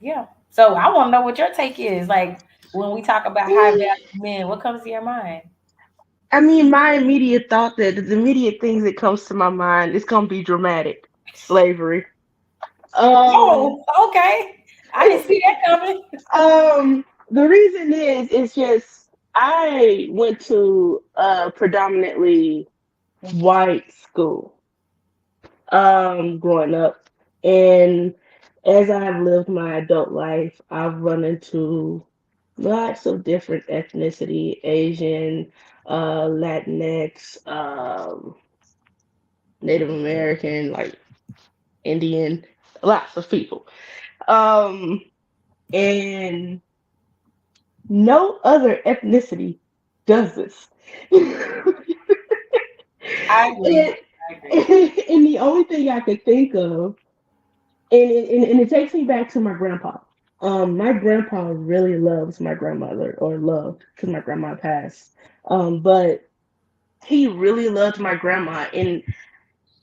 Yeah. So I want to know what your take is. Like when we talk about high value men, what comes to your mind? I mean, my immediate thought that the immediate things that comes to my mind is gonna be dramatic. Slavery. Um, Oh, okay. I didn't see that coming. the reason is it's just I went to a predominantly white school growing up, and as I've lived my adult life, I've run into lots of different ethnicity, Asian, Latinx, Native American, like Indian, lots of people. Um, and no other ethnicity does this. I agree. and, I agree. and the only thing I could think of, and it takes me back to my grandpa. My grandpa really loves my grandmother, or loved, because my grandma passed. But he really loved my grandma, and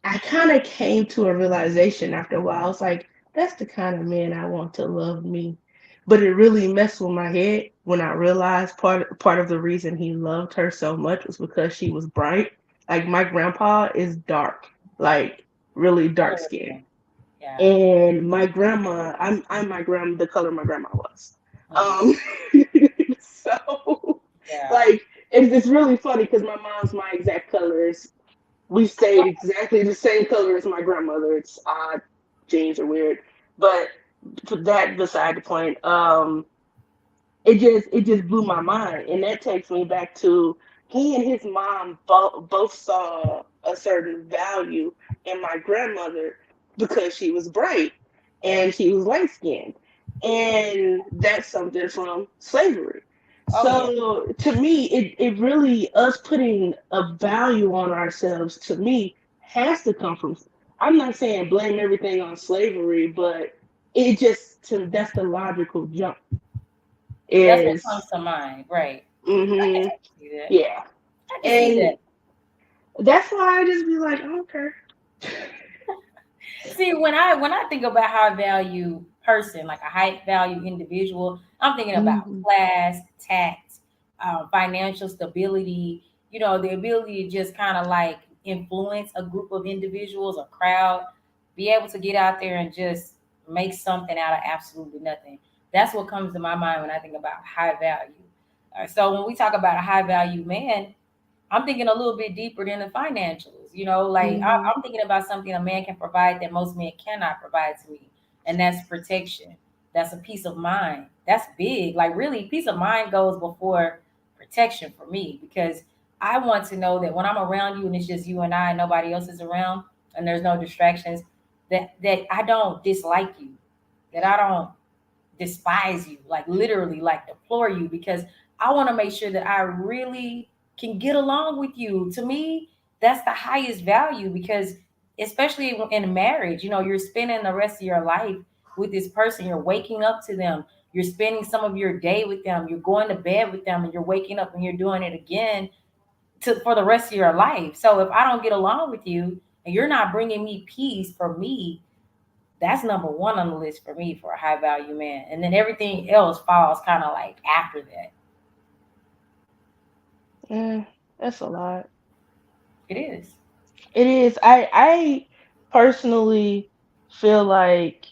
I kind of came to a realization after a while. I was like, that's the kind of man I want to love me. But it really messed with my head when I realized part of the reason he loved her so much was because she was bright. Like my grandpa is dark, like really dark Oh, skinned. yeah. And my grandma, I'm my grandma, the color my grandma was. Mhm. Um, so Yeah. like it's really funny because my mom's my exact colors. We stayed exactly the same color as my grandmother. It's odd, genes are weird, but for that beside the point. It just blew my mind, and that takes me back to he and his mom both saw a certain value in my grandmother because she was bright and she was light skinned, and that's something from slavery. Oh yeah. So to me, it really us putting a value on ourselves to me has to come from. I'm not saying blame everything on slavery, but it just that's the logical jump That's what is comes to mind. Right. hmm I can see that. yeah. I can see that. And that's why I just be like, okay. See, when I think about high value person, like a high value individual, I'm thinking about Hmm. class, tact, financial stability. You know, the ability to just kind of like influence a group of individuals, a crowd, be able to get out there and just make something out of absolutely nothing. That's what comes to my mind when I think about high value. So when we talk about a high value man, I'm thinking a little bit deeper than the financials. You know, like Hmm. I'm thinking about something a man can provide that most men cannot provide to me, and that's protection. That's a peace of mind. That's big. Like really, peace of mind goes before protection for me because I want to know that when I'm around you and it's just you and I and nobody else is around and there's no distractions, that I don't dislike you, that I don't despise you, like literally, like deplore you, because I want to make sure that I really can get along with you. To me, that's the highest value because, especially in marriage, you know, you're spending the rest of your life with this person. You're waking up to them. You're spending some of your day with them. You're going to bed with them, and you're waking up and you're doing it again for the rest of your life. So if I don't get along with you and you're not bringing me peace for me, that's number one on the list for me for a high value man. And then everything else falls kind of like after that. Yeah, that's a lot. It is. It is. I personally feel like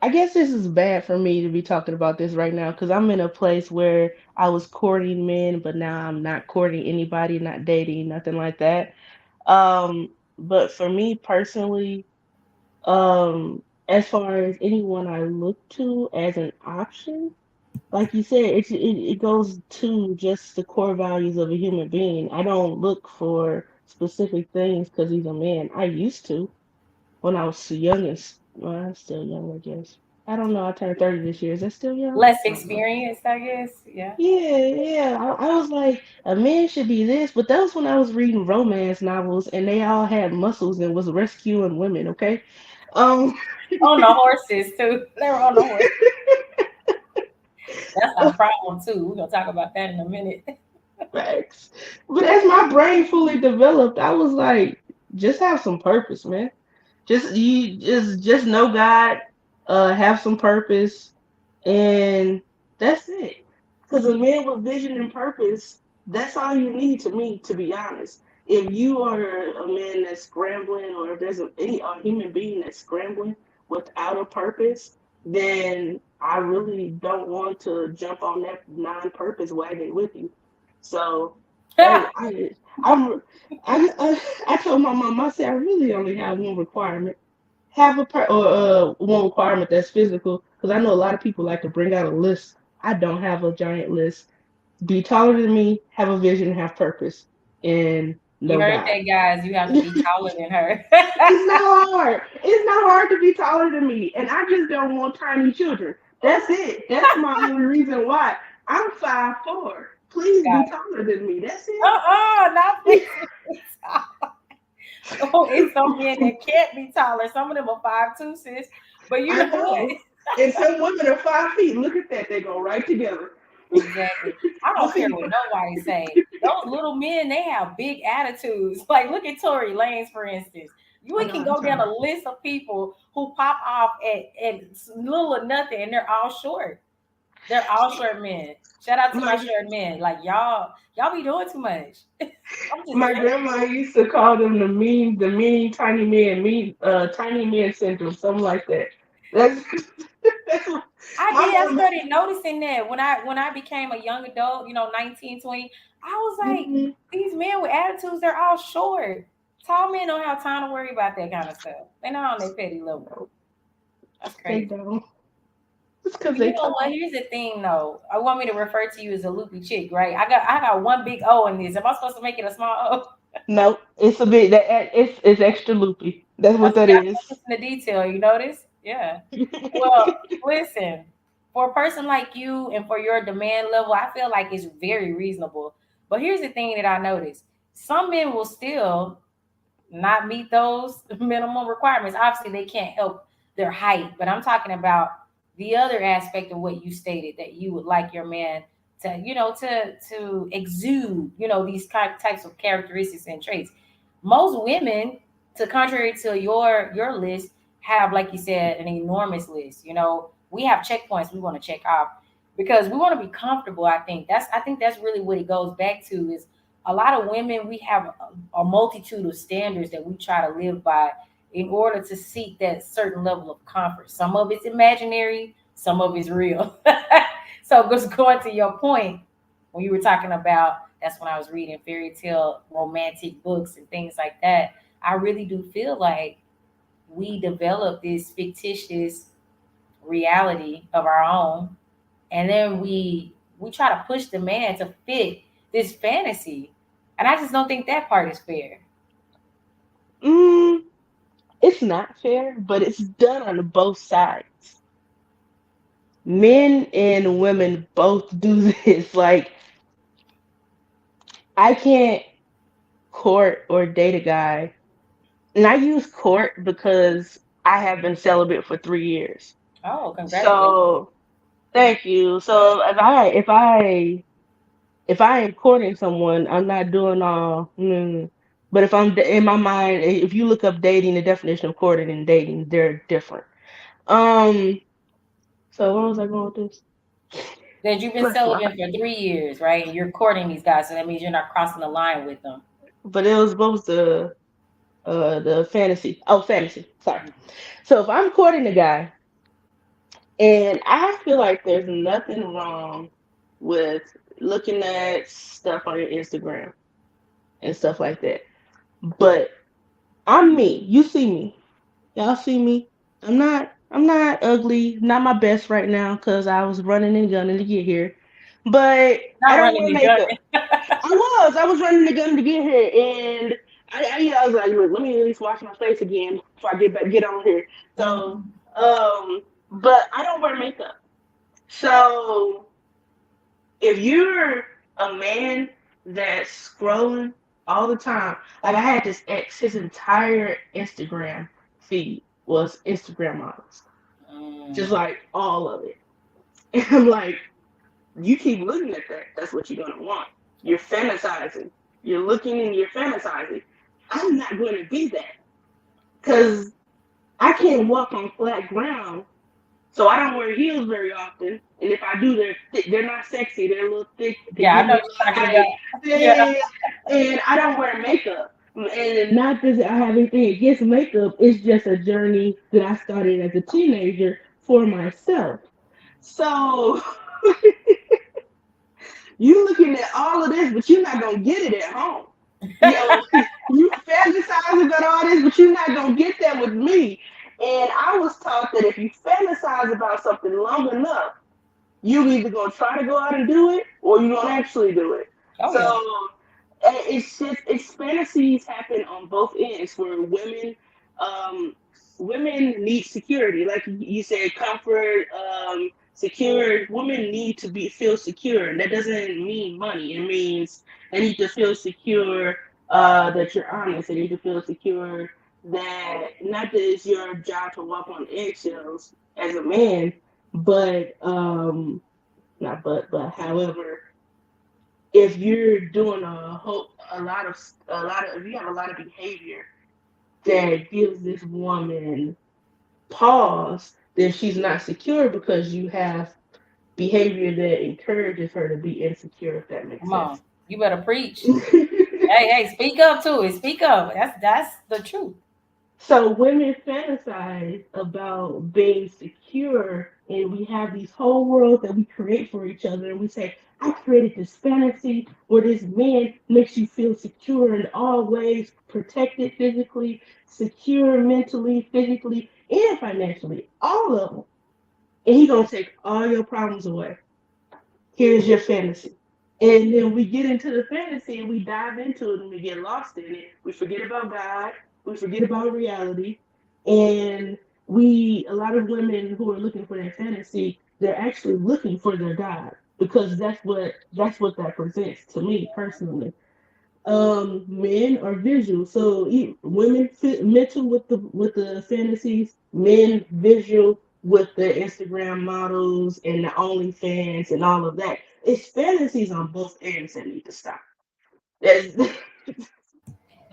I guess this is bad for me to be talking about this right now because I'm in a place where I was courting men, but now I'm not courting anybody, not dating, nothing like that. But for me personally, as far as anyone I look to as an option, like you said, it goes to just the core values of a human being. I don't look for specific things because he's a man. I used to when I was young and well, I'm still young, I guess. I don't know. I turned 30 this year. Is that still young? Less I don't know. experienced, I guess. Yeah. Yeah, yeah. I was like, a man should be this, but that was when I was reading romance novels and they all had muscles and was rescuing women. Okay, um, On the horses too. They were on the horse. That's our problem too. We're gonna talk about that in a minute. facts. But as my brain fully developed, I was like, just have some purpose, man. Just know God. have some purpose, and that's it. Because a man with vision and purpose, that's all you need to me, to be honest. If you are a man that's scrambling, or if there's a human being that's scrambling without a purpose, then I really don't want to jump on that non-purpose wagon with you. So that I'm I told my mom, I said I really only have one requirement, have one requirement that's physical, because I know a lot of people like to bring out a list. I don't have a giant list. Be taller than me, have a vision, have purpose, and You no heard God. that, guys. You have to be taller than her. It's not hard. It's not hard to be taller than me, and I just don't want tiny children. That's it. That's my only reason why. I'm 5'4". Please be God. taller than me. That's Not it. please. Oh, it's some men that can't be taller. Some of them are 5'2", sis. But you I know what? know. And some women are 5 feet. Look at that. They go right together. Exactly. I I don't care see. what nobody say. Those little men, they have big attitudes. Like look at Tory Lanez, for instance. I We know. can I'm go down tired. a list of people who pop off at little or nothing, and they're all short. They're all short men. Shout out to my My short men. Like y'all be doing too much. I'm just my saying. grandma used to call them the mean tiny men, tiny men syndrome, something like that. That's that's what I my did. I mom. started noticing that when I became a young adult, 19, 20. I was like, Mhm. these men with attitudes, they're all short. Tall men don't have time to worry about that kind of stuff. They're not on that petty level. That's They crazy. don't. It's because But you they know what? tall. Here's the thing, though. I want me to refer to you as a loopy chick, right? I got one big O in this. Am I supposed to make it a small O? No, it's a bit that it's extra loopy. That's I what that see. I is. focus in the detail. You notice? Yeah. Well, listen, for a person like you and for your demand level, I feel like it's very reasonable. But here's the thing that I noticed: some men will still not meet those minimum requirements. Obviously, they can't help their height, but I'm talking about the other aspect of what you stated, that you would like your man to, to exude, these types of characteristics and traits. Most women, to contrary to your list, have, like you said, an enormous list. We have checkpoints we want to check off because we want to be comfortable. I think that's really what it goes back to, is a lot of women, we have a multitude of standards that we try to live by in order to seek that certain level of comfort. Some of it's imaginary, some of it's real. So just going to your point, when you were talking about, that's when I was reading fairy tale romantic books and things like that. I really do feel like we develop this fictitious reality of our own, and then we try to push the man to fit this fantasy, and I just don't think that part is fair. Mm, it's not fair, but it's done on both sides. Men and women both do this. Like, I can't court or date a guy, and I use court because I have been celibate for 3 years. Oh, congratulations. So thank you. So if I am courting someone, I'm not doing all. But if in my mind, if you look up dating, the definition of courting and dating, they're different. Um. So where was I going with this? That you've been Bless my celibate heart. for 3 years, right? And you're courting these guys, so that means you're not crossing the line with them. But it was both the fantasy. Oh, fantasy. Sorry. So if I'm courting a guy, and I feel like there's nothing wrong with looking at stuff on your Instagram and stuff like that. But I'm me. You see me. Y'all see me. I'm not ugly. Not my best right now because I was running and gunning to get here. But I Not don't running wear and makeup. gunning. I was running the gun to get here, and I was like, look, let me at least wash my face again before I get on here. So, Mhm. but I don't wear makeup. So if you're a man that's scrolling all the time, like I had this ex, his entire Instagram feed was Instagram models, just Mm. like all of it. And I'm like, you keep looking at that, that's what you're gonna want. You're fantasizing. You're looking and you're fantasizing. I'm not going to be that because I can't walk on flat ground So I don't wear heels very often, and if I do, they're not sexy. They're a little thick. They Yeah, I give know me a what you're little talking height. about. Yeah. Yeah, and I don't wear makeup. And not that I have anything against makeup. It's just a journey that I started as a teenager for myself. So you looking at all of this, but you're not gonna get it at home. You know, you fantasize about all this, but you're not gonna get that with me. And I was taught that if you fantasize about something long enough, you either gonna try to go out and do it or you gonna actually do it. Oh So yeah. it's just it's fantasies happen on both ends where um women need security. Like you said, comfort, secure. Women need to be feel secure. And that doesn't mean money. It means they need to feel secure that you're honest. They need to feel secure that not that it's your job to walk on eggshells as a man, but not but however, if you're doing a lot of if you have a lot of behavior that gives this woman pause, then she's not secure because you have behavior that encourages her to be insecure, if that makes Come on. sense. You better preach. Hey, hey, speak up to it. Speak up. That's the truth. So women fantasize about being secure, and we have these whole worlds that we create for each other, and we say, "I created this fantasy where this man makes you feel secure in all ways, protected physically, secure mentally, physically, and financially, all of them, and he gonna take all your problems away. Here's your fantasy." And then we get into the fantasy and we dive into it and we get lost in it. We forget about God. We forget about reality. And a lot of women who are looking for their fantasy, they're actually looking for their God because that's what that presents to me personally. Men are visual, so women fit mental with the fantasies, men visual with the Instagram models and the OnlyFans and all of that. It's fantasies on both ends that need to stop. That's,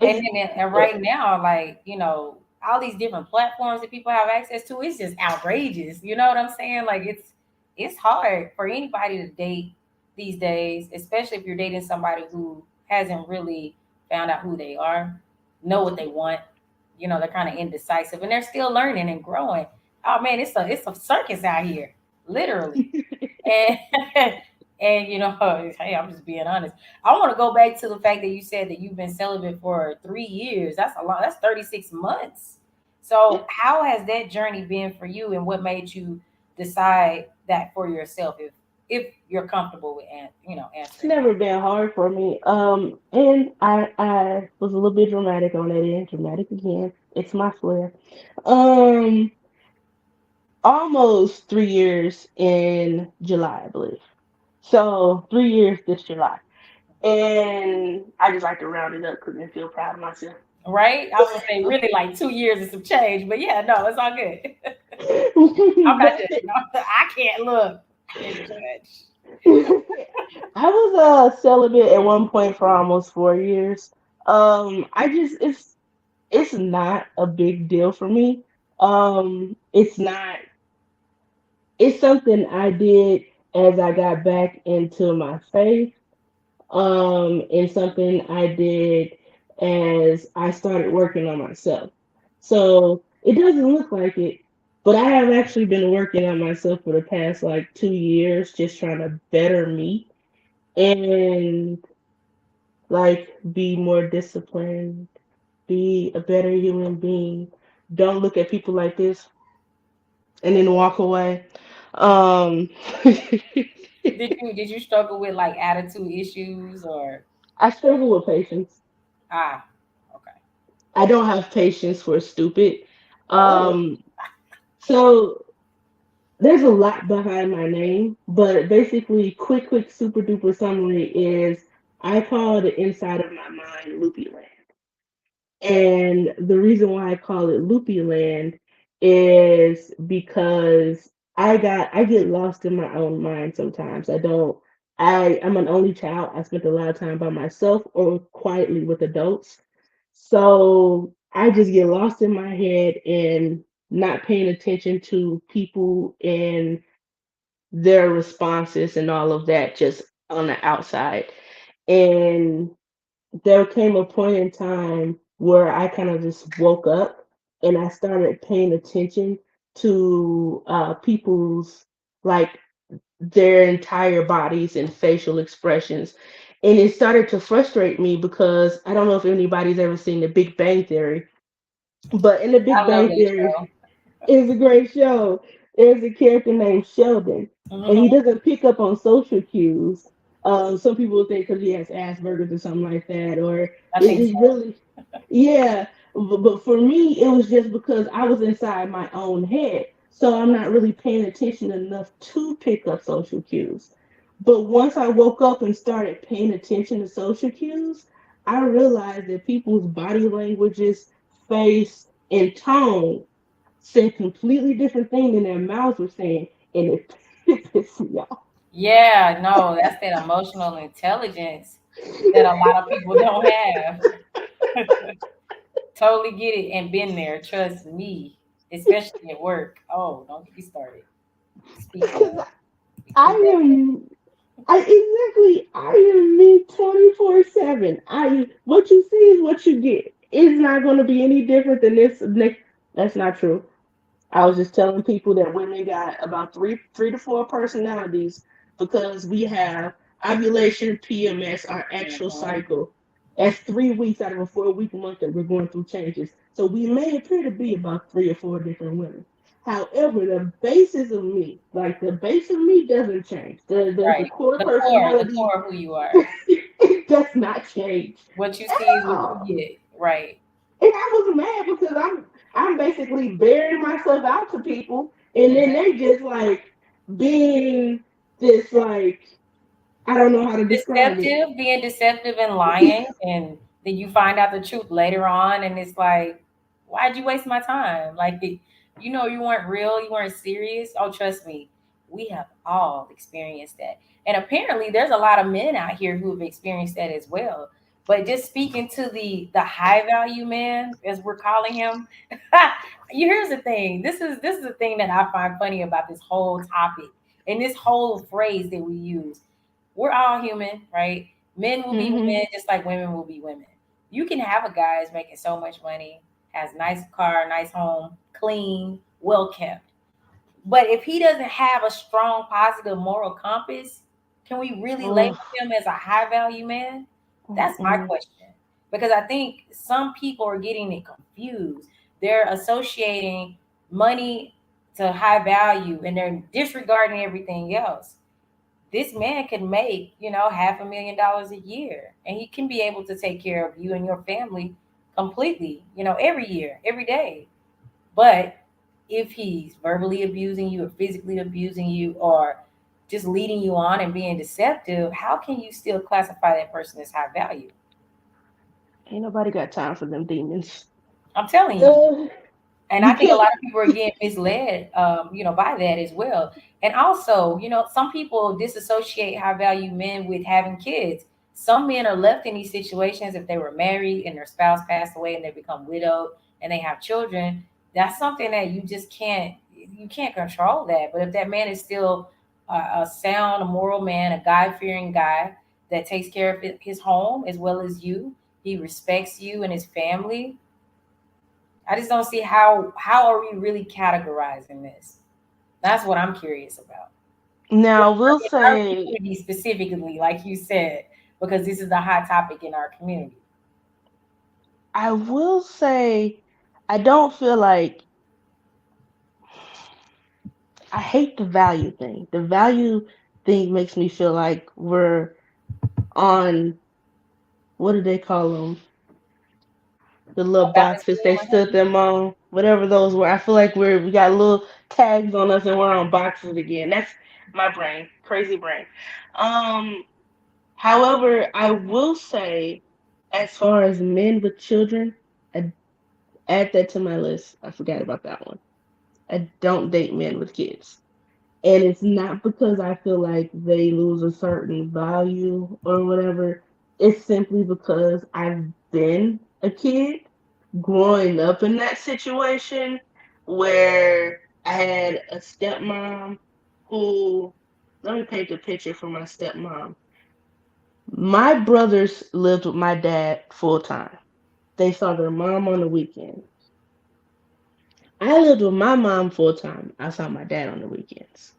And it's, then and right now, like, all these different platforms that people have access to, it's just outrageous. You know what I'm saying? Like it's hard for anybody to date these days, especially if you're dating somebody who hasn't really found out who they are, know what they want. They're kind of indecisive and they're still learning and growing. Oh man, it's a circus out here, literally. And and hey, I'm just being honest. I want to go back to the fact that you said that you've been celibate for 3 years. That's a lot. That's 36 months. So how has that journey been for you, and what made you decide that for yourself? If you're comfortable with it's answering that. never been hard for me. And I was a little bit dramatic on that end. Dramatic again. It's my flair. Um, Almost 3 years in July, I believe. So 3 years this July. And I just like to round it up because I feel proud of myself. Right? I was gonna say really like 2 years and some change, but yeah, no, it's all good. I'm not But judging. I can't look. I can't judge. I was celibate at one point for almost 4 years. I just it's not a big deal for me. It's not. It's something I did as I got back into my faith. And something I did as I started working on myself. So it doesn't look like it, but I have actually been working on myself for the past like 2 years, just trying to better me and like be more disciplined, be a better human being. Don't look at people like this and then walk away. Um, Did you struggle with like attitude issues or I struggle with patience. ah okay. I don't have patience for stupid. Oh, Um, so there's a lot behind my name, but basically, quick, super duper summary is I call the inside of my mind loopy land. And the reason why I call it loopy land is because I get lost in my own mind sometimes. I'm an only child. I spent a lot of time by myself or quietly with adults. So I just get lost in my head and not paying attention to people and their responses and all of that just on the outside. And there came a point in time where I kind of just woke up and I started paying attention to people's, like, their entire bodies and facial expressions. And it started to frustrate me because I don't know if anybody's ever seen The Big Bang Theory, but in The Big I love Bang that Theory, show. it's a great show. There's a character named Sheldon, and he Hmm. doesn't pick up on social cues. Some people would think because he has Asperger's or something like that, or I think it so. really, yeah. But for me, it was just because I was inside my own head, so I'm not really paying attention enough to pick up social cues. But once I woke up and started paying attention to social cues, I realized that people's body languages, face, and tone said completely different thing than their mouths were saying, and it, it pissed me off. Yeah, no, that's that emotional intelligence that a lot of people don't have. Totally get it and been there. Trust me, especially at work. Oh, don't get me started. Speaking Because of, we I keep that. am, I am me 24/7. What you see is what you get. It's not going to be any different than this next. That's not true. I was just telling people that women got about three to four personalities because we have ovulation, PMS, our actual Mhm. cycle. That's 3 weeks out of a 4 week month that we're going through changes. So we may appear to be about three or four different women. However, the basis of me, like the base of me doesn't change. The Right. core The personality, core of who you are. it does not change What you at see is what all. you get. Right. And I was mad because I'm basically bearing myself out to people, and then Mhm. they just like being this, like, I don't know how to describe it. Deceptive, being deceptive and lying, and then you find out the truth later on, and it's like, why'd you waste my time? Like, you weren't real, you weren't serious. Oh, trust me, we have all experienced that, and apparently, there's a lot of men out here who have experienced that as well. But just speaking to the high value man, as we're calling him, here's the thing. This is the thing that I find funny about this whole topic and this whole phrase that we use. We're all human, right? Men will be Hmm. men just like women will be women. You can have a guy who's making so much money, has nice car, nice home, clean, well kept. But if he doesn't have a strong, positive moral compass, can we really label Oh, him as a high value man? That's my mm-mm. question. Because I think some people are getting it confused. They're associating money to high value and they're disregarding everything else. This man can make, $500,000 a year, and he can be able to take care of you and your family completely, every year, every day. But if he's verbally abusing you or physically abusing you or just leading you on and being deceptive, how can you still classify that person as high value? Ain't nobody got time for them demons. I'm telling you. Uh, And I you think a lot can't. of people are getting misled, by that as well. And also, some people disassociate high value men with having kids. Some men are left in these situations if they were married and their spouse passed away and they become widowed and they have children. That's something that you can't control that. But if that man is still a sound, a moral man, a God fearing guy that takes care of his home as well as you, he respects you and his family. I just don't see how are we really categorizing this? That's what I'm curious about. Now, I will In our say, community specifically, like you said, because this is a hot topic in our community. I will say, I don't feel like I hate the value thing. The value thing makes me feel like we're on, what do they call them? The A little balance boxes beam they or stood something? them on, whatever those were. I feel like we got little tags on us and we're on boxes again. That's my brain, crazy brain. Um, However, I will say, as far as men with children, I add that to my list. I forgot about that one. I don't date men with kids. And it's not because I feel like they lose a certain value or whatever. It's simply because I've been a kid growing up in that situation. where I had a stepmom who, let me paint a picture for my stepmom. My brothers lived with my dad full time. They saw their mom on the weekends. I lived with my mom full time. I saw my dad on the weekends.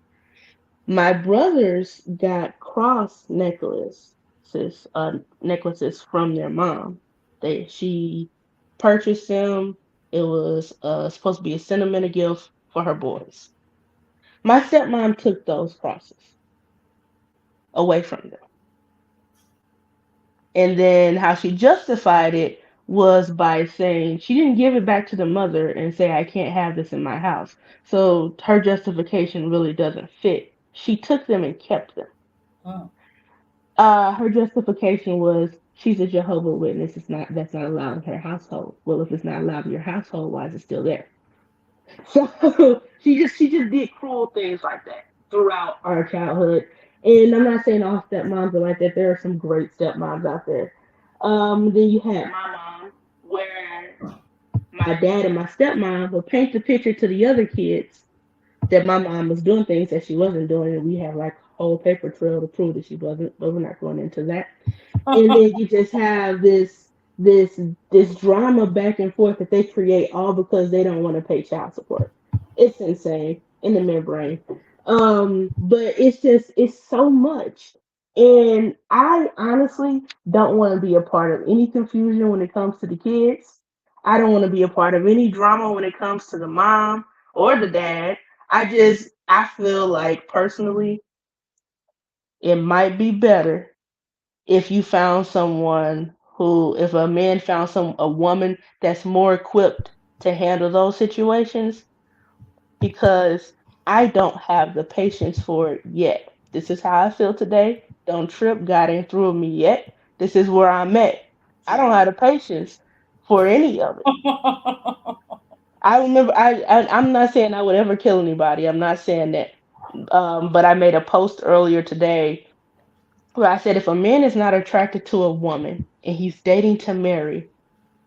My brothers got cross necklaces from their mom. She purchased them. It was supposed to be a sentimental gift for her boys. My stepmom took those crosses away from them. And then how she justified it was by saying she didn't give it back to the mother and say, I can't have this in my house. So her justification really doesn't fit. She took them and kept them. Mm. Her justification was she's a Jehovah Witness. It's not That's not allowed in her household. Well, if it's not allowed in your household, why is it still there? So she just did cruel things like that throughout our childhood. And I'm not saying all stepmoms are like that. There are some great stepmoms out there. Then you had my mom, where my dad and my stepmom would paint the picture to the other kids that my mom was doing things that she wasn't doing, and we have like a whole paper trail to prove that she wasn't. But we're not going into that. And then you just have this this drama back and forth that they create all because they don't want to pay child support. It's insane in the membrane. But it's so much. And I honestly don't want to be a part of any confusion when it comes to the kids. I don't want to be a part of any drama when it comes to the mom or the dad. I feel like personally it might be better if you found someone who, if a man found a woman that's more equipped to handle those situations, because I don't have the patience for it yet. This is how I feel today. Don't trip, God ain't through with me yet. This is where I'm at. I don't have the patience for any of it. I remember I'm not saying I would ever kill anybody. I'm not saying that. But I made a post earlier today where I said if a man is not attracted to a woman and he's dating to marry,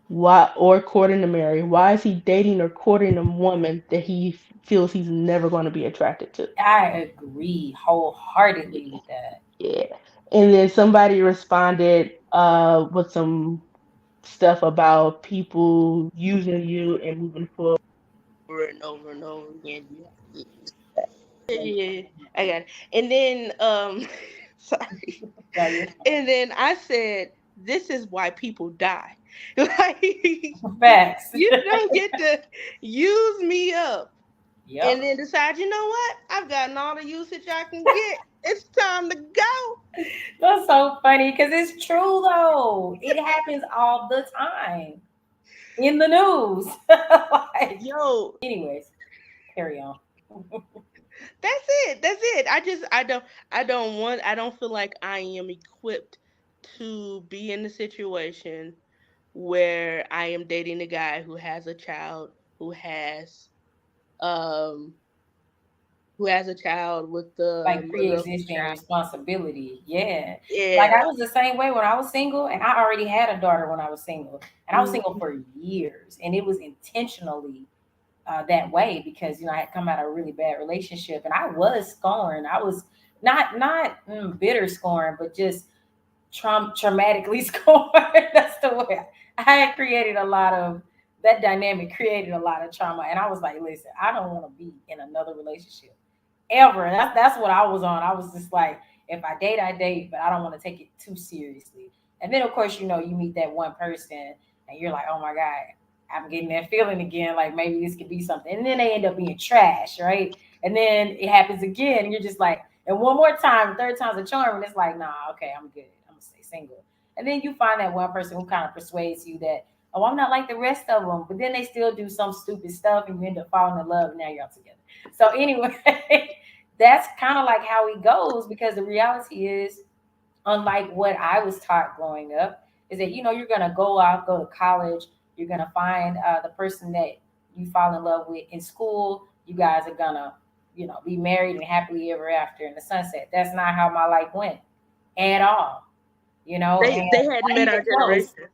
why, or courting to marry, why is he dating or courting a woman that he feels he's never going to be attracted to? I agree wholeheartedly with that. Yeah. And then somebody responded with some stuff about people using you and moving forward and over and over again. You have to get used to that. Yeah, yeah, yeah. I got it. And then sorry. No, you're And then I said, this is why people die. Like, facts. you don't get to use me up and Yep. then decide, you know what? I've gotten all the usage I can get. It's time to go. That's so funny because it's true though. It happens all the time in the news. Like, Yo, anyways, carry on. that's it. That's it. I don't feel like I am equipped to be in a situation where I am dating a guy who has a child, um who has a child with the Like mother of the pre-existing child. responsibility. Yeah. Like Yeah. I was the same way when I was single, and I already had a daughter when I was single, and I was single Mhm. for years, and it was intentionally that way because I had come out of a really bad relationship, and I was scorned. I was not bitter scorn, but just traumatically scorned. That's the way I had created a lot of that dynamic created a lot of trauma, and I was like, listen, I don't want to be in another relationship ever. That's what I was on. I was just like, if I date, I date, but I don't want to take it too seriously. And then of course, you meet that one person and you're like, oh my God, I'm getting that feeling again, like maybe this could be something. And then they end up being trash, right? And then it happens again, and you're just like, and one more time, third time's a charm, and it's like, nah, okay, I'm good. I'm gonna stay single. And then you find that one person who kind of persuades you that, oh, I'm not like the rest of them, but then they still do some stupid stuff, and you end up falling in love, and now you're all together. So anyway, that's kind of like how it goes because the reality is, unlike what I was taught growing up, is that you're gonna go out, go to college, you're gonna find the person that you fall in love with in school. You guys are gonna, be married and happily ever after in the sunset. That's not how my life went at all. And They hadn't not met even our close. generation.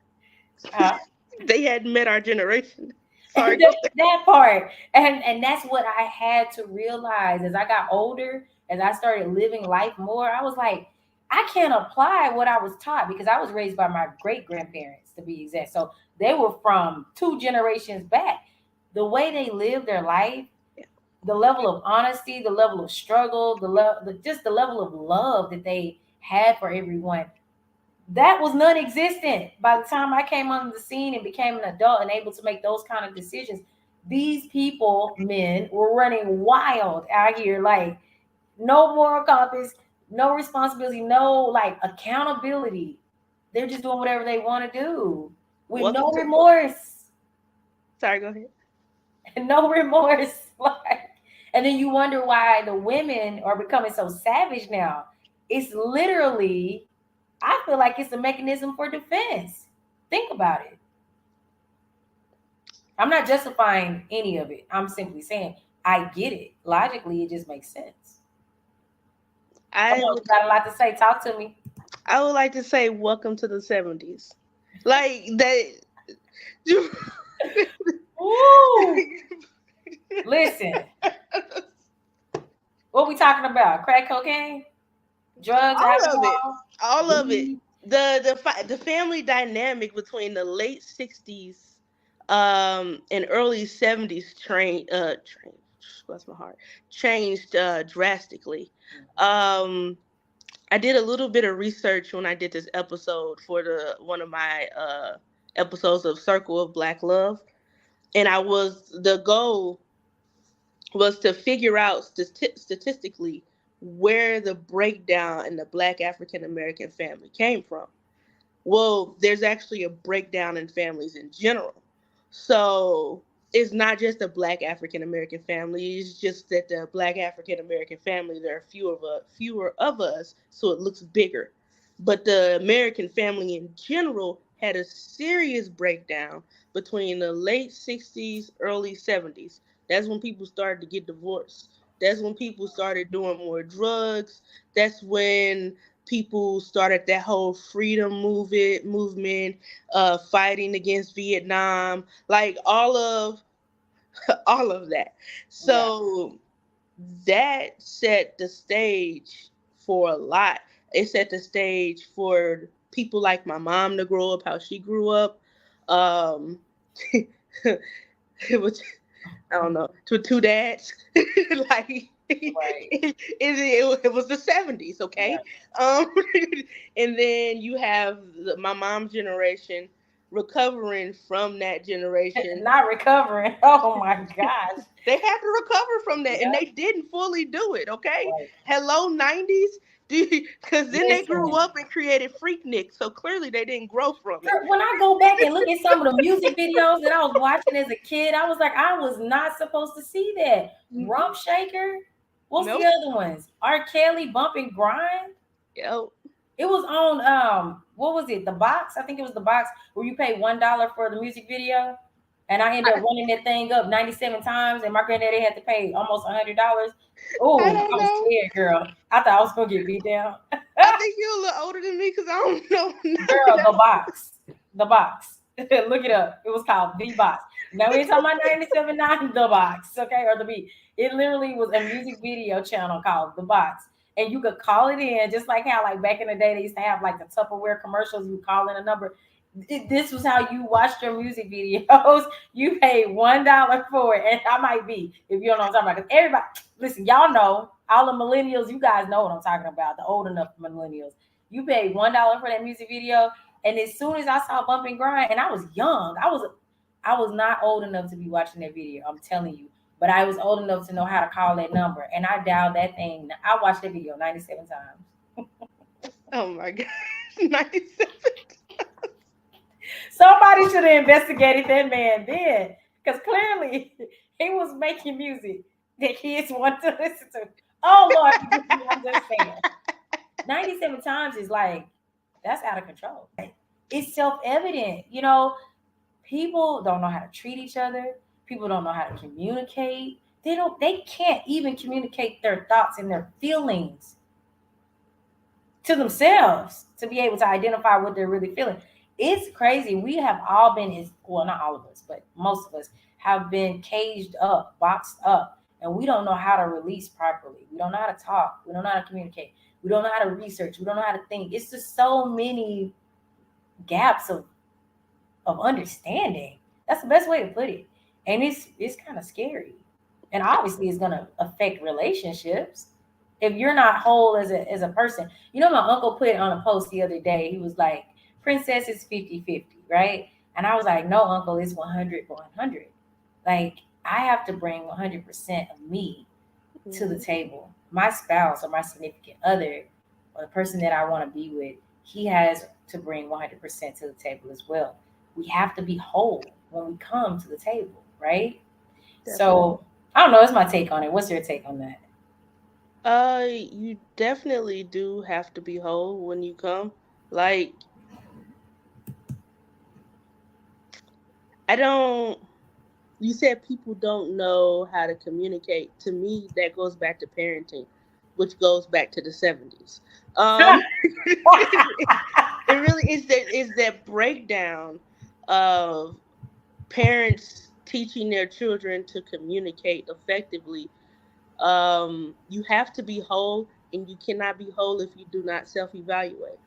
Uh, They hadn't met our generation. Sorry, go That part. And that's what I had to realize as I got older, as I started living life more. I was like, I can't apply what I was taught because I was raised by my great grandparents, to be exact. So they were from two generations back. The way they lived their life, the level of honesty, the level of struggle, just the level of love that they had for everyone, that was non-existent by the time I came on the scene and became an adult and able to make those kind of decisions. These people, men, were running wild out here, like no moral compass, no responsibility, no like accountability. They're just doing whatever they want to do with welcome no to. remorse. Sorry, go ahead. No remorse. Like, and then you wonder why the women are becoming so savage now. It's literally, I feel like it's a mechanism for defense. Think about it. I'm not justifying any of it. I'm simply saying I get it. Logically, it just makes sense. Come I on, would you got a lot to say. Talk to me. I would like to say welcome to the 70s. Like that. Ooh, listen. What we talking about? Crack cocaine, drugs, All of it. alcohol, All of it. weed. The family dynamic between the late 60s and early 70s bless my heart, changed drastically. Um I did a little bit of research when I did this episode for the one of my episodes of Circle of Black Love, and the goal was to figure out statistically where the breakdown in the Black African American family came from. Well, there's actually a breakdown in families in general. So it's not just a Black African American family. It's just that the Black African American family, there are fewer of us, so it looks bigger. But the American family in general had a serious breakdown between the late 60s, early 70s. That's when people started to get divorced. That's when people started doing more drugs. That's when people started that whole freedom movement, fighting against Vietnam, like all of all of that. Yeah. So that set the stage for a lot. It set the stage for people like my mom to grow up how she grew up. Um, it was, I don't know, to two dads. Like Right. it was the 70s, okay? Right. Um, and then you have my mom's generation recovering from that generation. Not recovering. Oh my gosh. They have to recover from that, and Yeah. they didn't fully do it, okay? Right. Hello, 90s? Because then they grew Listen. up and created Freaknik, so clearly they didn't grow from it. Girl, when I go back and look at some of the music videos that I was watching as a kid, I was like, I was not supposed to see that. Mhm. Rump Shaker. What's the Nope. other ones? R. Kelly, Bump and Grind. Yep. It was on what was it? The box? I think it was the box where you pay $1 for the music video. And I ended up running that thing up 97 times, and my granddaddy had to pay almost $100. I Oh, don't I was know. scared, girl. I thought I was gonna get beat down. I think you're a little older than me because I don't know none of Girl, that. the box. The box. Look it up. It was called The Box. Now we ain't talking about 97.9 The Box, okay, or The Beat. It literally was a music video channel called The Box. And you could call it in, just like how like back in the day they used to have like the Tupperware commercials, you call in a number. This was how you watched your music videos. You paid $1 for it. And I might be, if you don't know what I'm talking about. Because everybody, listen, y'all know, all the millennials, you guys know what I'm talking about, the old enough millennials. You paid $1 for that music video, and as soon as I saw Bump and Grind, and I was young, I was not old enough to be watching that video. I'm telling you, but I was old enough to know how to call that number, and I dialed that thing. I watched that video 97 times. Oh my god. 97. Somebody should have investigated that man then, because clearly he was making music that kids want to listen to. Oh Lord, forgive me, I'm just saying. 97 times is like that's out of control. It's self-evident. People don't know how to treat each other. People don't know how to communicate. They can't even communicate their thoughts and their feelings to themselves to be able to identify what they're really feeling. It's crazy. We have all been, well, not all of us, but most of us have been caged up, boxed up, and we don't know how to release properly. We don't know how to talk. We don't know how to communicate. We don't know how to research. We don't know how to think. It's just so many gaps of understanding. That's the best way to put it. And it's kind of scary. And obviously it's gonna affect relationships if you're not whole as a person. You know, my uncle put it on a post the other day. He was like, Princess is 50-50, right? And I was like, no, uncle, it's 100 for 100. Like, I have to bring 100% of me to the Mhm. table. My spouse or my significant other or the person that I want to be with, he has to bring 100% to the table as well. We have to be whole when we come to the table, right? Definitely. So I don't know. That's my take on it. What's your take on that? You definitely do have to be whole when you come. Like, I don't. You said people don't know how to communicate. To me, that goes back to parenting, which goes back to the 70s. It really is that breakdown of parents teaching their children to communicate effectively. You have to be whole, and you cannot be whole if you do not self-evaluate.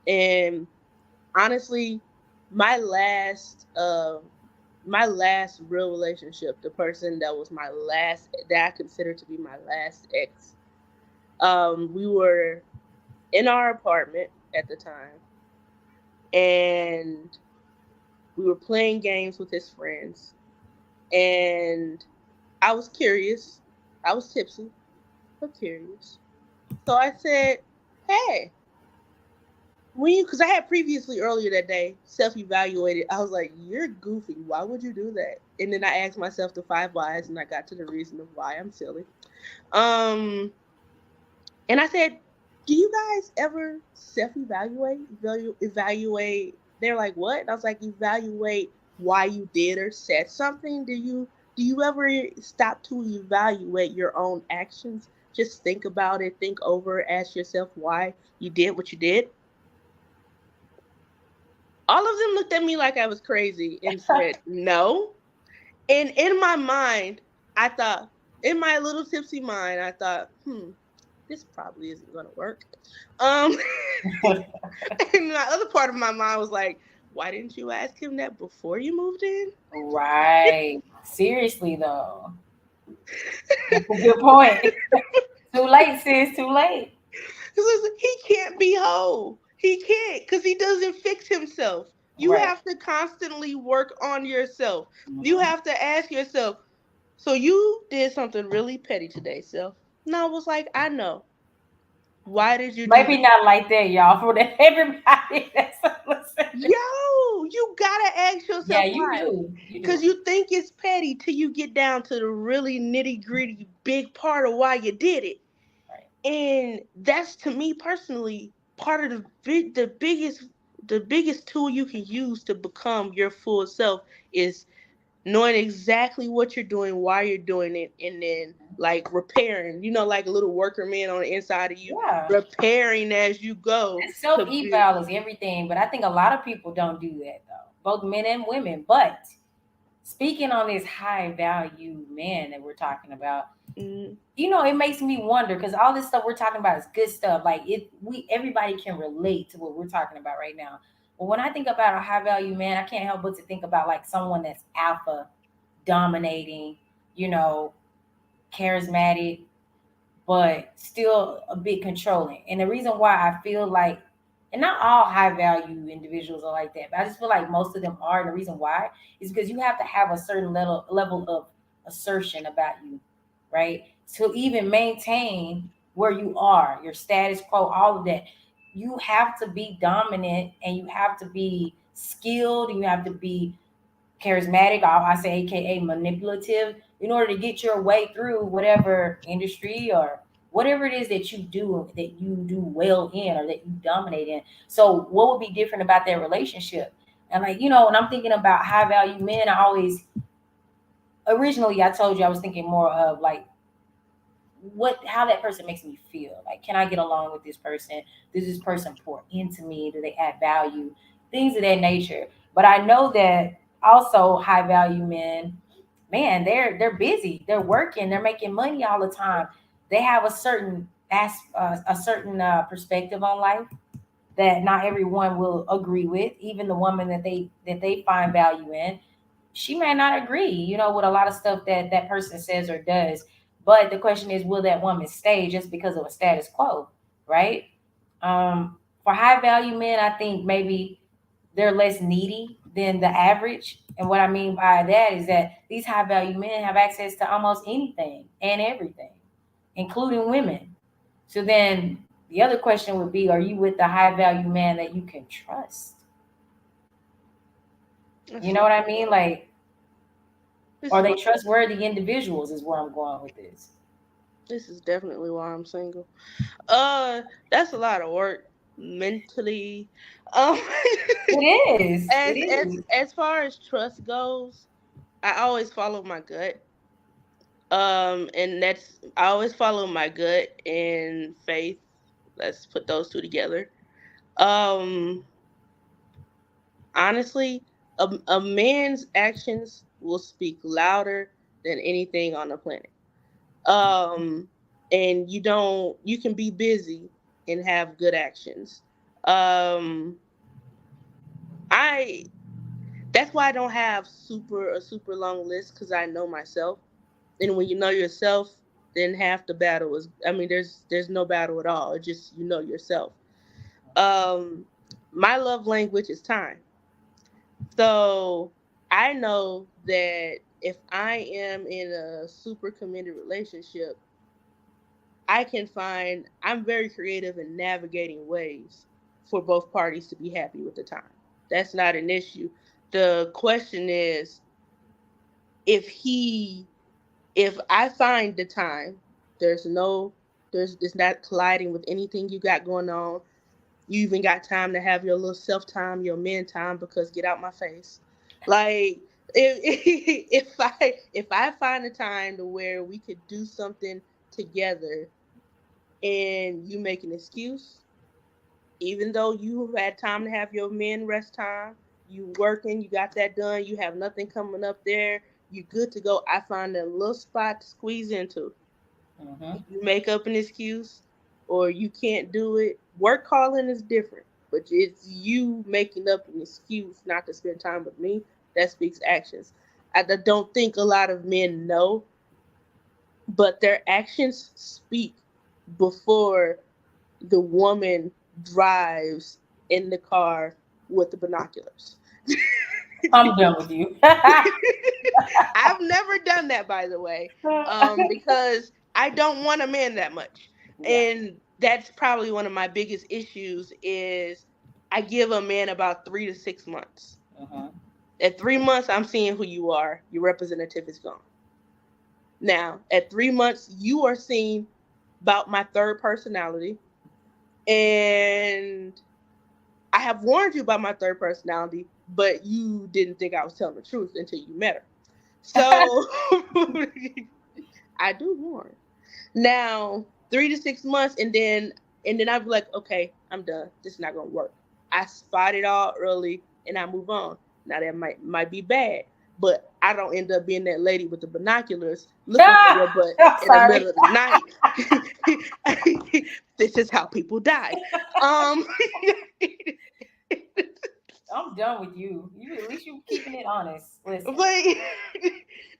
And honestly, my last my last real relationship, the person that was my last, that I consider to be my last ex, we were in our apartment at the time, and we were playing games with his friends, and I was curious. I was tipsy but curious, so I said, hey, when you, because I had previously earlier that day self-evaluated, I was like, you're goofy, why would you do that? And then I asked myself the five whys, and I got to the reason of why I'm silly. um and I said, do you guys ever self-evaluate? They're like, what? And I was like, evaluate why you did or said something. Do you ever stop to evaluate your own actions? Just think about it, think over, ask yourself why you did what you did. All of them looked at me like I was crazy and said no. And in my mind, I thought, in my little tipsy mind, I thought, this probably isn't gonna work. Um, and my other part of my mind was like, why didn't you ask him that before you moved in? Right. Seriously though. That's a good point. Too late, sis. Too late. Because he can't be whole. He can't, because he doesn't fix himself. You Right. have to constantly work on yourself. You Mhm. have to ask yourself, so you did something really petty today, self. And I was like, I know. Why did you do Maybe that? not like that, y'all. For everybody that's listening. Yo, you gotta ask Yeah, yourself you why. do. You Because do. you think it's petty till you get down to the really nitty gritty big part of why you did it. Right. And that's, to me personally, part of the biggest tool you can use to become your full self is knowing exactly what you're doing, why you're doing it, and then like repairing, like a little worker man on the inside of you, Yeah. repairing as you go And self to build. eval is everything, but I think a lot of people don't do that though, both men and women. But speaking on this high value man that we're talking about, Mm, it makes me wonder because all this stuff we're talking about is good stuff. Like we everybody can relate to what we're talking about right now. But when I think about a high value man, I can't help but to think about like someone that's alpha, dominating, you know, charismatic, but still a bit controlling. And the reason why I feel like, and not all high value individuals are like that, but I just feel like most of them are. And the reason why is because you have to have a certain level of assertion about you, right? To even maintain where you are, your status quo, all of that. You have to be dominant and you have to be skilled and you have to be charismatic, I say AKA manipulative, in order to get your way through whatever industry or whatever it is that you do well in or that you dominate in. So what would be different about that relationship? And like, when I'm thinking about high value men, I always originally I told you I was thinking more of like how that person makes me feel. Like, can I get along with this person? Does this person pour into me? Do they add value? Things of that nature. But I know that also high value men man, they're busy, they're working, they're making money all the time. They have a certain a certain perspective on life that not everyone will agree with. Even the woman that they find value in, she may not agree, with a lot of stuff that that person says or does. But the question is, will that woman stay just because of a status quo, right? For high value men, I think maybe they're less needy than the average. And what I mean by that is that these high value men have access to almost anything and everything, including women. So then the other question would be, are you with the high value man that you can trust? Let's You know see. what I mean? Like, This are is they why. trustworthy individuals is where I'm going with this. This is definitely why I'm single. Uh, that's a lot of work mentally. Um, It is. It as as is. as far as trust goes, I always follow my gut. And that's I always follow my gut and faith. Let's put those two together. Um, Honestly, a man's actions will speak louder than anything on the planet. Um, and you can be busy and have good actions. Um, I That's why I don't have a super long list, because I know myself. And when you know yourself, then half the battle is, I mean, there's no battle at all. It's just you know yourself. Um, my love language is time. So I know that if I am in a super committed relationship, I'm very creative in navigating ways for both parties to be happy with the time. That's not an issue. The question is, if he, if I find the time, there's no, it's not colliding with anything you got going on. You even got time to have your little self time, your men time, because get out my face. Like, if I find a time to where we could do something together, and you make an excuse, even though you had time to have your men rest time, you working, you got that done, you have nothing coming up there, you good to go. I find a little spot to squeeze into. Hmm. You make up an excuse, or you can't do it. Work calling is different, but it's you making up an excuse not to spend time with me. That speaks actions. Don't think a lot of men know, but their actions speak before the woman drives in the car with the binoculars. I'm done with you. I've never done that, by the way, because I don't want a man that much, Yeah. and that's probably one of my biggest issues. Is I give a man about 3 to 6 months. Hmm. At 3 months, I'm seeing who you are. Your representative is gone. Now, at 3 months, you are seeing about my third personality, and I have warned you about my third personality, but you didn't think I was telling the truth until you met her. So I do warn. Now, 3 to 6 months, and then I'd be like, okay, I'm done. This is not gonna work. I spot it all early and I move on. Now that might be bad, but I don't end up being that lady with the binoculars looking for your butt I'm in the sorry. middle of the night. This is how people die. Um, I'm done with you. You at least you keeping it honest. but Listen.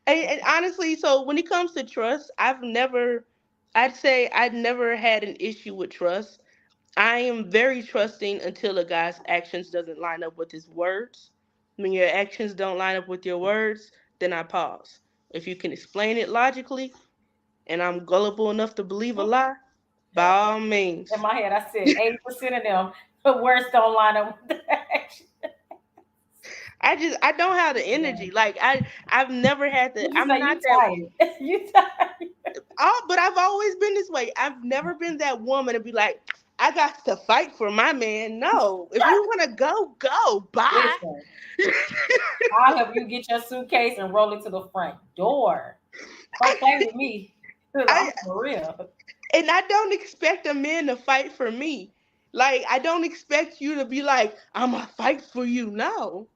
and honestly, so when it comes to trust, I'd say I'd never had an issue with trust. I am very trusting until a guy's actions doesn't line up with his words. When your actions don't line up with your words, then I pause. If you can explain it logically, and I'm gullible enough to believe a lie, by Yeah. all In means. my head, I said 80% of them, the words don't line up with the action. I don't have the Yeah. energy. Like I've never had the You just I'm say not you that. tired. You tired. But I've always been this way. I've never been that woman to be like, I got to fight for my man. No, if you want to go, go. Bye. Listen, I'll help you get your suitcase and roll it to the front door. Don't play with me. 'Cause I I'm for real. and I don't expect a man to fight for me. Like I don't expect you to be like, I'm gonna fight for you. No,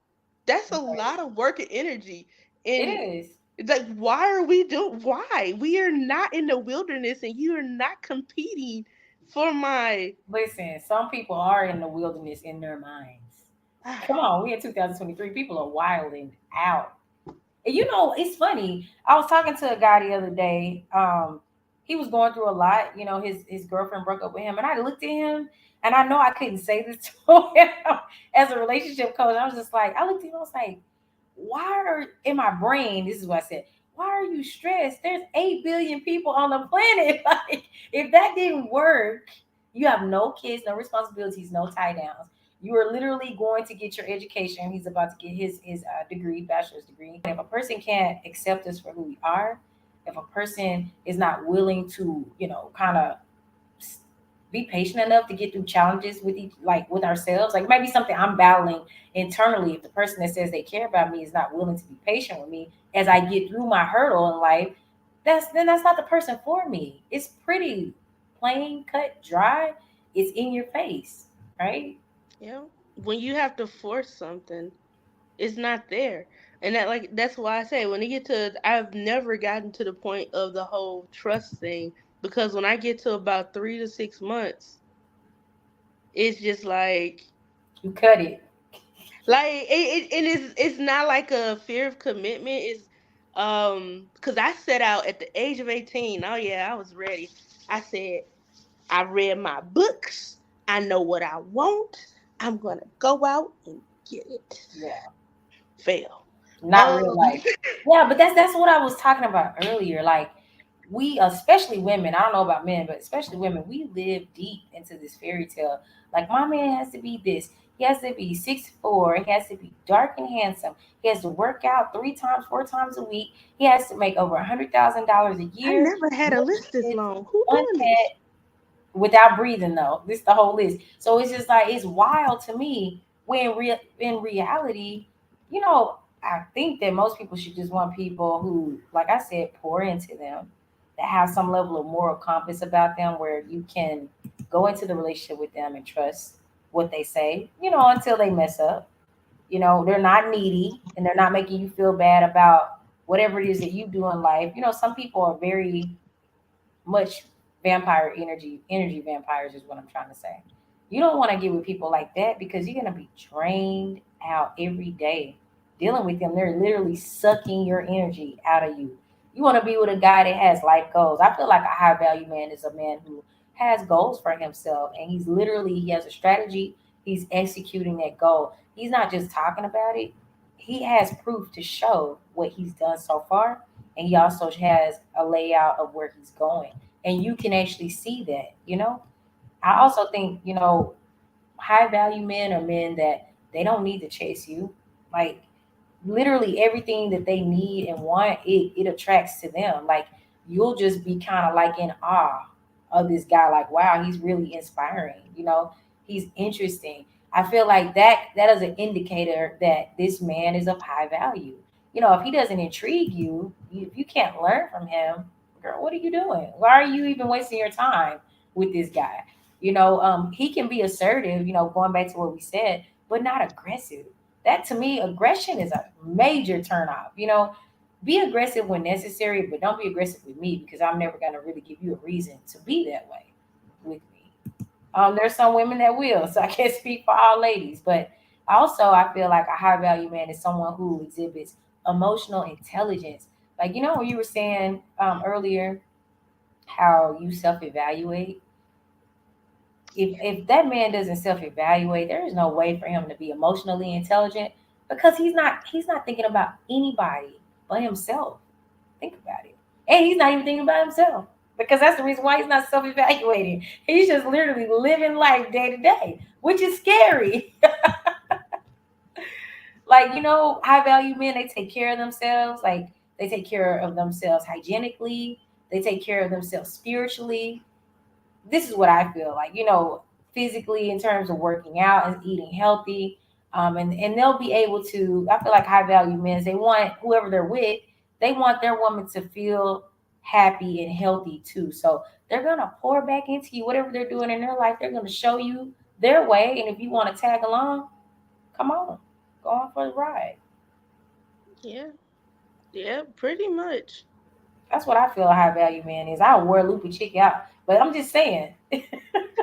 that's a Right. lot of work and energy. It And is. It's like, why are we do? Why we are not in the wilderness and you are not competing for my. Listen, some people are in the wilderness in their minds. Come on, we in 2023. People are wilding out. And you know, it's funny. I was talking to a guy the other day. He was going through a lot. You know, his girlfriend broke up with him, and I looked at him, and I know I couldn't say this to him as a relationship coach. I was just like, I looked at him, I was like, why are in my brain? This is what I said. Why are you stressed? There's 8 billion people on the planet. Like, if that didn't work, you have no kids, no responsibilities, no tie downs. You are literally going to get your education. He's about to get his degree, bachelor's degree. If a person can't accept us for who we are, if a person is not willing to, kind of be patient enough to get through challenges with each, like with ourselves, like maybe something I'm battling internally. If the person that says they care about me is not willing to be patient with me as I get through my hurdle in life, that's not the person for me. It's pretty plain cut, dry. It's in your face, right? Yeah, when you have to force something, it's not there. And that's why I say when you get to, I've never gotten to the point of the whole trust thing, because when I get to about 3 to 6 months, it's just You cut it. and it's not like a fear of commitment. It's because I set out at the age of 18. Oh yeah, I was ready. I said, I read my books. I know what I want. I'm gonna go out and get it. Yeah. Fail. Not real Um, life. Yeah, but that's what I was talking about earlier. Like, we, especially women, I don't know about men, but especially women, we live deep into this fairy tale. Like, my man has to be this. He has to be 6'4". He has to be dark and handsome. He has to work out 3 times, 4 times a week. He has to make over $100,000 a I year. never had No a list this kids, long. Who one doing this? pet, without breathing though. This the whole list. So it's just like it's wild to me when in reality, I think that most people should just want people who, like I said, pour into them, that have some level of moral compass about them, where you can go into the relationship with them and trust what they say, until they mess up. They're not needy and they're not making you feel bad about whatever it is that you do in life. Some people are very much vampire energy vampires is what I'm trying to say. You don't want to get with people like that because you're going to be drained out every day dealing with them. They're literally sucking your energy out of you. You want to be with a guy that has life goals. I feel like a high value man is a man who has goals for himself, and he has a strategy. He's executing that goal. He's not just talking about it. He has proof to show what he's done so far, and he also has a layout of where he's going, and you can actually see that. I also think, high value men are men that they don't need to chase you. Like, literally everything that they need and want, it attracts to them. Like, you'll just be kind of like in awe of this guy. Like, wow, he's really inspiring. He's interesting. I feel like that is an indicator that this man is of high value. If he doesn't intrigue you, if you can't learn from him, girl, what are you doing? Why are you even wasting your time with this guy? He can be assertive, going back to what we said, but not aggressive. That, to me, aggression is a major turnoff. Be aggressive when necessary, but don't be aggressive with me because I'm never gonna really give you a reason to be that way with me. There's some women that will, so I can't speak for all ladies, but also I feel like a high value man is someone who exhibits emotional intelligence. Like, when you were saying earlier how you self evaluate, if that man doesn't self evaluate, there is no way for him to be emotionally intelligent because he's not thinking about anybody but himself. Think about it, and he's not even thinking about himself because that's the reason why he's not self evaluating. He's just literally living life day to day, which is scary. Like, high value men, they take care of themselves. Like, they take care of themselves hygienically. They take care of themselves spiritually. This is what I feel like, physically in terms of working out and eating healthy. And they'll be able to, I feel like high value men, they want whoever they're with, they want their woman to feel happy and healthy too. So they're going to pour back into you, whatever they're doing in their life, they're going to show you their way. And if you want to tag along, come on, go on for the ride. Yeah. Yeah, pretty much. That's what I feel a high value man is. I wore loopy chick out, but I'm just saying.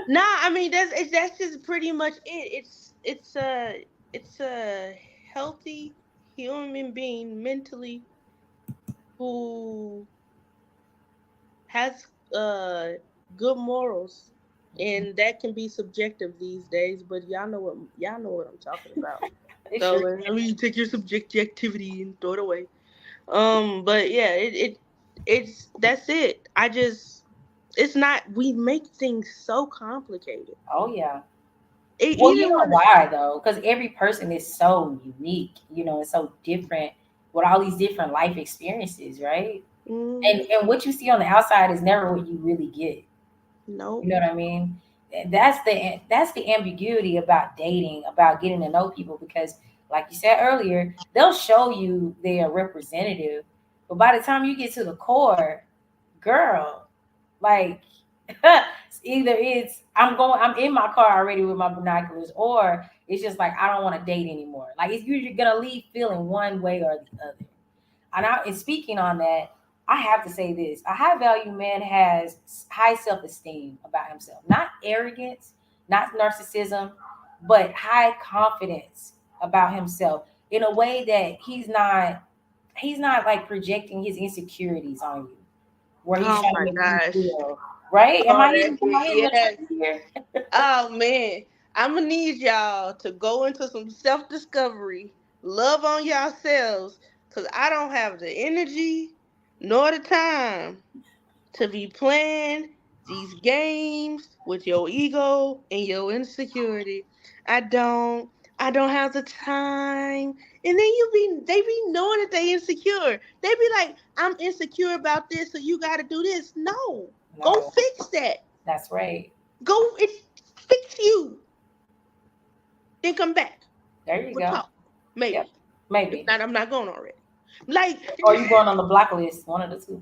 Nah, I mean that's just pretty much it. It's a healthy human being mentally who has good morals, and that can be subjective these days. But y'all know what I'm talking about. It So sure let can. me take your subjectivity and throw it away. But yeah, it's that's it. It's not. We make things so complicated. Oh yeah. Well, you Even know when why though? Because every person is so unique, and so different with all these different life experiences, right? And mm, and what you see on the outside is never what you really get. You nope. know what I mean? And that's the ambiguity about dating, about getting to know people, because like you said earlier, they'll show you their representative, but by the time you get to the core, girl, like I'm in my car already with my binoculars, or it's just like I don't want to date anymore. Like it's usually gonna leave feeling one way or the other. And speaking on that, I have to say this: a high value man has high self esteem about himself, not arrogance, not narcissism, but high confidence about himself in a way that he's not like projecting his insecurities on you, where he's Oh trying to my make you gosh. feel right. Am Oh, I that's even am I it. in the Yes. truth here? Oh man, I'm gonna need y'all to go into some self discovery, love on yourselves, cause I don't have the energy nor the time to be playing these games with your ego and your insecurity. I don't. I don't have the time. And then they be knowing that they insecure. They be like, I'm insecure about this, so you gotta do this. No. Go No, fix that. that's right. Go it fix you. Then come back. There you We'll go. talk. Yep, Maybe. If maybe. not, I'm not going already. Like Or you going on the block list, one of the two.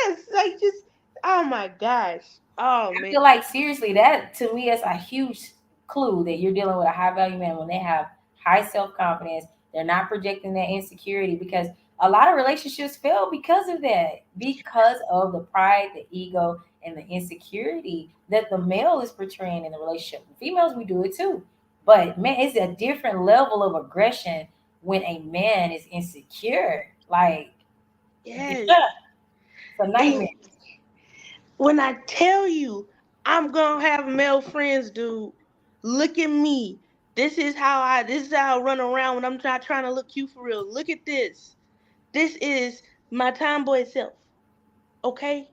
yes. Like just oh my gosh. Oh I man. feel like seriously, that to me is a huge clue that you're dealing with a high value man when they have high self confidence. They're not projecting their insecurity, because a lot of relationships fail because of that, because of the pride, the ego, and the insecurity that the male is portraying in the relationship. Females, we do it too, but man, it's a different level of aggression when a man is insecure. Like, it's Yes. a nightmare. And when I tell you I'm gonna have male friends, dude, look at me. This is how I run around when I'm not trying to look cute for real. Look at this. This is my tomboy self. Okay?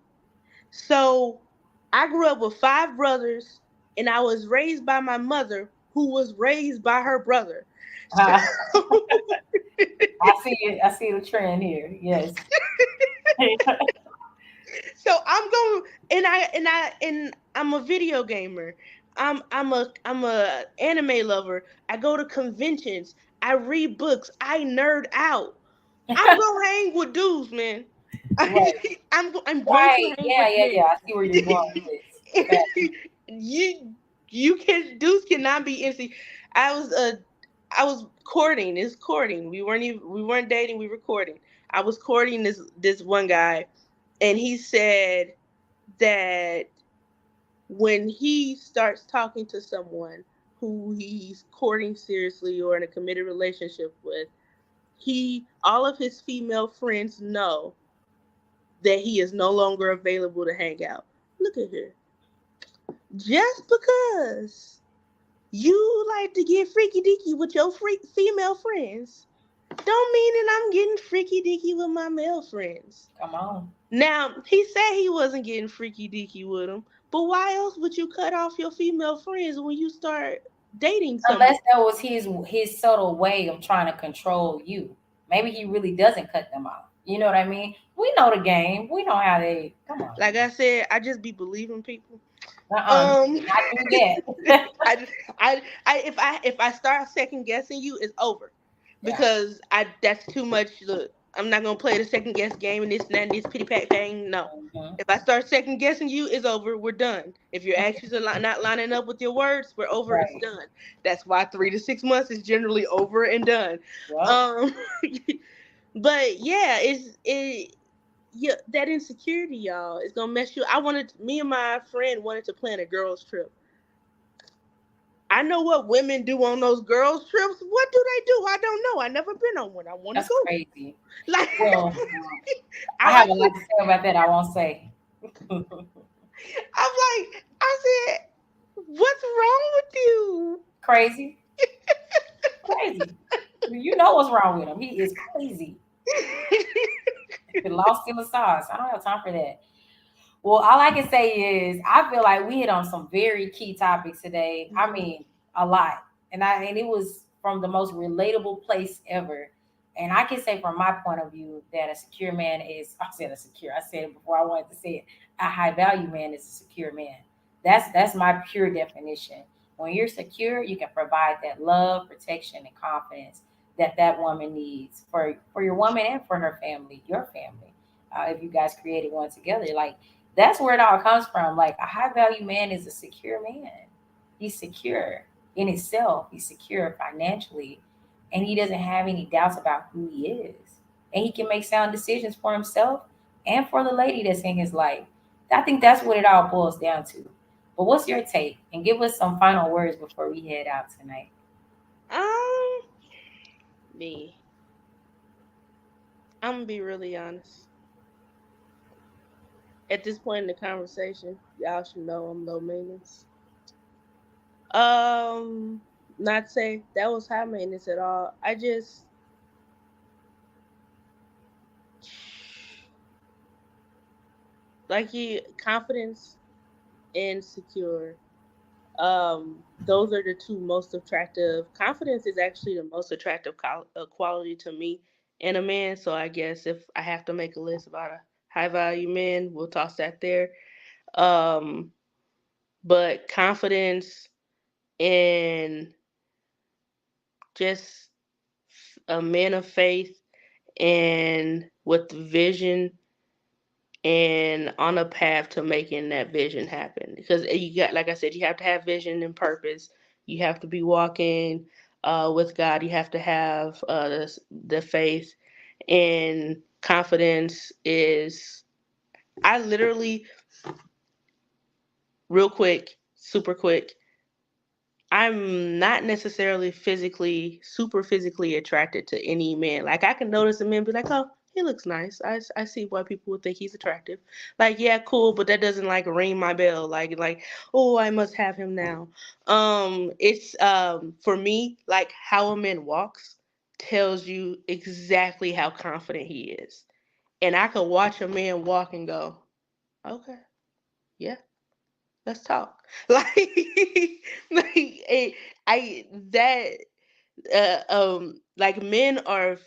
So I grew up with five brothers, and I was raised by my mother, who was raised by her brother. Uh, So, I see it. I see the trend here. Yes. so I'm going, and I'm a video gamer. I'm a anime lover. I go to conventions. I read books. I nerd out. I'm gonna hang with dudes, man. Right. I'm going to Right. hang Yeah, with yeah, men. yeah. I see where you're going with this. Fact. you can dudes cannot be insecure. I was courting. It's courting. We weren't dating. We were courting. I was courting this one guy, and he said that when he starts talking to someone who he's courting seriously or in a committed relationship with, he all of his female friends know that he is no longer available to hang out. Look at her. Just because you like to get freaky deaky with your female friends, don't mean that I'm getting freaky deaky with my male friends. Come on. Now, he said he wasn't getting freaky deaky with them, but why else would you cut off your female friends when you start dating someone? Unless that was his subtle way of trying to control you. Maybe he really doesn't cut them off. You know what I mean? We know the game. We know how they come on. Like I said, I just be believing people. You Um, cannot do that. I, if I start second guessing you, it's over, Yeah. because I that's too much. Look, I'm not gonna play the second guess game and this and that and this pity pat thing. No, Mhm. if I start second guessing you, it's over. We're done. If your actions are not lining up with your words, we're over. It's Right. done. That's why 3 to 6 months is generally over and done. Yep. Um, But yeah, yeah, that insecurity, y'all, is gonna mess you. Me and my friend wanted to plan a girls trip. I know what women do on those girls trips. What do they do? I don't know. I never been on one. I want to That's go. crazy. Like, Well, I I'm have like, a lot to say about that. I won't say. I said, what's wrong with you? Crazy, crazy. You know what's wrong with him. He is crazy. Lost in the sauce. I don't have time for that. Well, all I can say is I feel like we hit on some very key topics today. I mean, a lot. And it was from the most relatable place ever. And I can say from my point of view that a secure man is I said a secure. I said it before I wanted to say it. A high value man is a secure man. That's my pure definition. When you're secure, you can provide that love, protection, and confidence that that woman needs for your woman and for her family, your family. If you guys created one together, like that's where it all comes from. Like a high value man is a secure man. He's secure in himself. He's secure financially, and he doesn't have any doubts about who he is. And he can make sound decisions for himself and for the lady that's in his life. I think that's what it all boils down to. But what's your take? And give us some final words before we head out tonight. um, me. I'm gonna be really honest. At this point in the conversation, y'all should know I'm low maintenance. Um, not say that was high maintenance at all. I just like you confidence and secure. Those are the two most attractive. Confidence is actually the most attractive quality to me in a man. So I guess if I have to make a list about a high value man, we'll toss that there. Um, but confidence and just a man of faith and with vision and on a path to making that vision happen. Because you got, like I said, you have to have vision and purpose. You have to be walking with God. You have to have the faith and confidence. Is I literally, real quick, super quick, I'm not necessarily super physically attracted to any man. Like I can notice a man be like, oh, he looks nice. I see why people would think he's attractive. Like, yeah, cool, but that doesn't like ring my bell. Like, oh, I must have him now. It's for me, like how a man walks tells you exactly how confident he is. And I could watch a man walk and go, okay, yeah, let's talk. Like, like I that like men are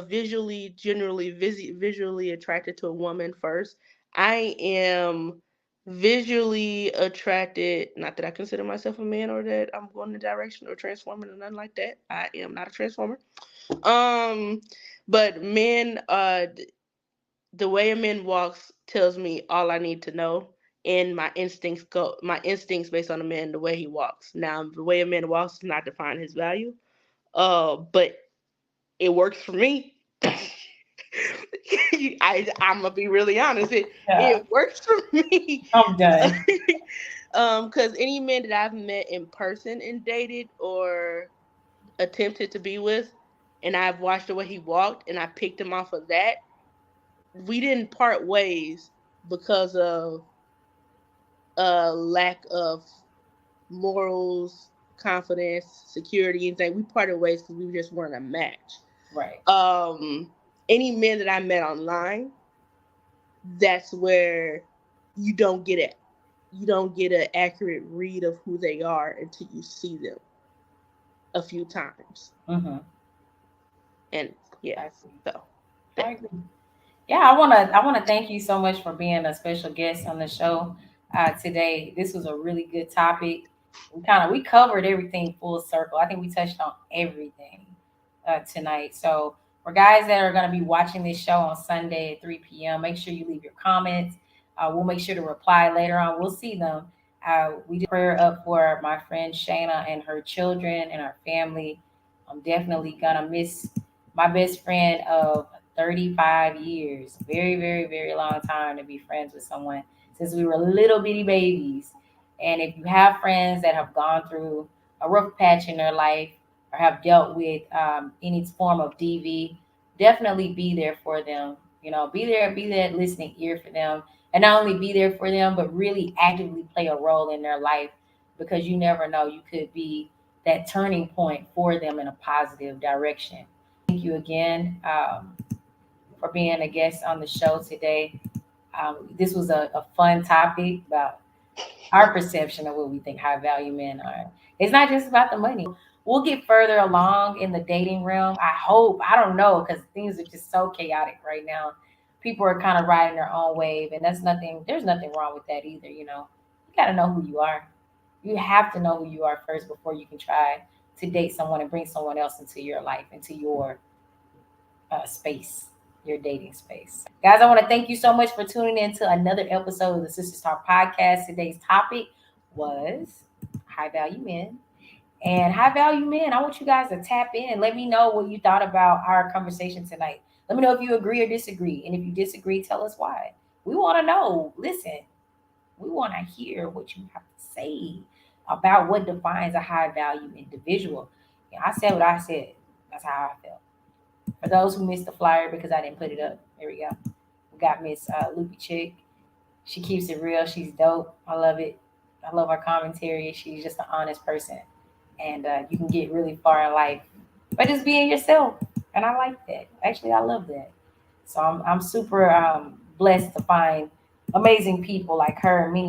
visually generally visually attracted to a woman first. I am visually attracted, not that I consider myself a man or that I'm going in the direction or transforming or nothing like that. I am not a transformer. Um but men the way a man walks tells me all I need to know, and my instincts based on a man the way he walks. Now the way a man walks does not define his value. But it works for me. I'm gonna be really honest. Yeah, It works for me. I'm done. Because any man that I've met in person and dated or attempted to be with, and I've watched the way he walked, and I picked him off of that, we didn't part ways because of a lack of morals, confidence, security, and things. We parted ways because we just weren't a match. Right. Um, any men that I met online, that's where you don't get it. You don't get an accurate read of who they are until you see them a few times. Mm-hmm. And yeah, I see. so I that. agree. Yeah, I wanna thank you so much for being a special guest on the show today. This was a really good topic. We covered everything full circle. I think we touched on everything tonight. So for guys that are gonna be watching this show on Sunday at 3 p.m., make sure you leave your comments. We'll make sure to reply later on. We'll see them. We did prayer up for my friend Shayna and her children and her family. I'm definitely gonna miss my best friend of 35 years. Very, very, very long time to be friends with someone since we were little bitty babies. And if you have friends that have gone through a rough patch in their life or have dealt with any form of DV, definitely be there for them. Be that listening ear for them. And not only be there for them, but really actively play a role in their life because you never know. You could be that turning point for them in a positive direction. Thank you again for being a guest on the show today. This was a fun topic about our perception of what we think high value men are. It's not just about the money. We'll get further along in the dating realm. I hope. I don't know because things are just so chaotic right now. People are kind of riding their own wave, and that's nothing. There's nothing wrong with that either. You got to know who you are. You have to know who you are first before you can try to date someone and bring someone else into your life, into your space, your dating space. Guys, I want to thank you so much for tuning in to another episode of the Sisters Talk podcast. Today's topic was high value men. And high value men, I want you guys to tap in and let me know what you thought about our conversation tonight. Let me know if you agree or disagree. And if you disagree, tell us why. We want to know. Listen, we want to hear what you have to say about what defines a high value individual. I said what I said. That's how I felt. For those who missed the flyer because I didn't put it up, here we go. We got Miss Loopy Chick. She keeps it real. She's dope. I love it. I love her commentary. She's just an honest person, and you can get really far in life by just being yourself. And I like that. Actually, I love that. So I'm super blessed to find amazing people like her and me